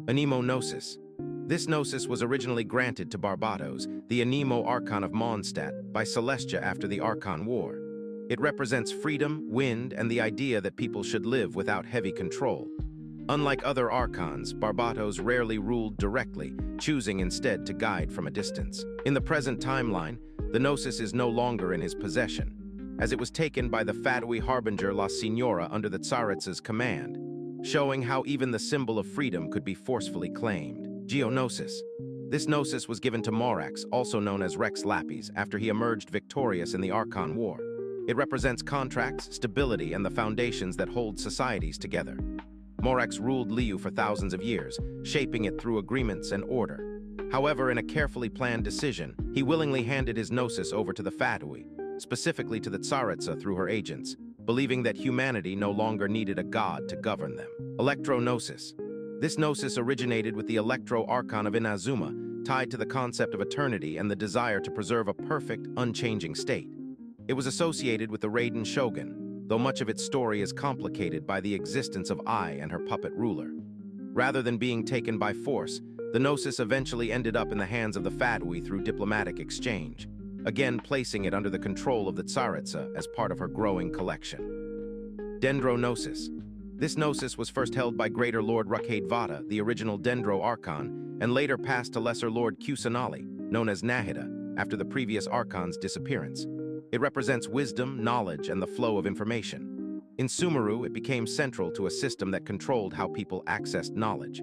Gnosis. This Gnosis was originally granted to Barbatos, the Archon of Mondstadt, by Celestia after the Archon War. It represents freedom, wind, and the idea that people should live without heavy control. Unlike other Archons, Barbatos rarely ruled directly, choosing instead to guide from a distance. In the present timeline, the Gnosis is no longer in his possession, as it was taken by the Fatui Harbinger La Signora under the Tsaritsa's command, showing how even the symbol of freedom could be forcefully claimed. Gnosis. This Gnosis was given to Morax, also known as Rex Lapis, after he emerged victorious in the Archon War. It represents contracts, stability, and the foundations that hold societies together. Morax ruled Liu for thousands of years, shaping it through agreements and order. However, in a carefully planned decision, he willingly handed his Gnosis over to the Fatui, specifically to the Tsaritsa through her agents, believing that humanity no longer needed a god to govern them. Gnosis. This Gnosis originated with the Cryo Archon of Inazuma, tied to the concept of eternity and the desire to preserve a perfect, unchanging state. It was associated with the Raiden Shogun, though much of its story is complicated by the existence of Ai and her puppet ruler. Rather than being taken by force, the Gnosis eventually ended up in the hands of the Fatui through diplomatic exchange, again placing it under the control of the Tsaritsa as part of her growing collection. Gnosis. This Gnosis was first held by Greater Lord Rukhade Vata, the original Dendro Archon, and later passed to Lesser Lord Kusanali, known as Nahida, after the previous Archon's disappearance. It represents wisdom, knowledge, and the flow of information. In Sumeru, it became central to a system that controlled how people accessed knowledge.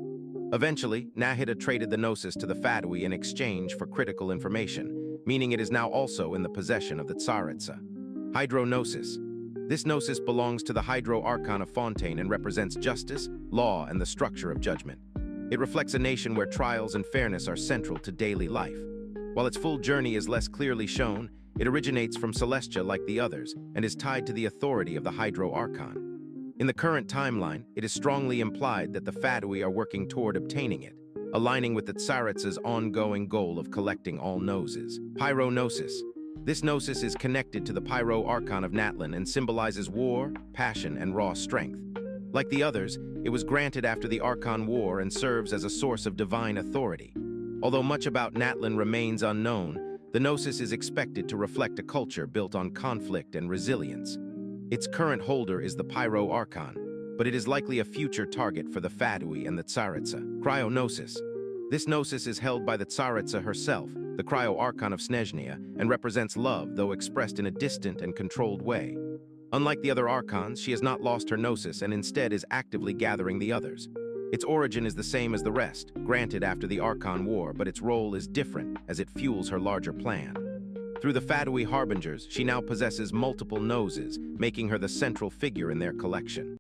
Eventually, Nahida traded the Gnosis to the Fatui in exchange for critical information, meaning it is now also in the possession of the Tsaritsa. Gnosis. This Gnosis belongs to the Hydro Archon of Fontaine and represents justice, law, and the structure of judgment. It reflects a nation where trials and fairness are central to daily life. While its full journey is less clearly shown, it originates from Celestia like the others and is tied to the authority of the Hydro Archon. In the current timeline, it is strongly implied that the Fatui are working toward obtaining it, aligning with the Tsaritsa's ongoing goal of collecting all Gnoses. Gnosis. This Gnosis is connected to the Cryo Archon of Natlan and symbolizes war, passion, and raw strength. Like the others, it was granted after the Archon War and serves as a source of divine authority. Although much about Natlan remains unknown, the Gnosis is expected to reflect a culture built on conflict and resilience. Its current holder is the Cryo Archon, but it is likely a future target for the Fatui and the Tsaritsa. Gnosis. This Gnosis is held by the Tsaritsa herself, the Cryo Archon of Snezhnia, and represents love, though expressed in a distant and controlled way. Unlike the other Archons, she has not lost her Gnosis and instead is actively gathering the others. Its origin is the same as the rest, granted after the Archon War, but its role is different as it fuels her larger plan. Through the Fatui Harbingers, she now possesses multiple Gnoses, making her the central figure in their collection.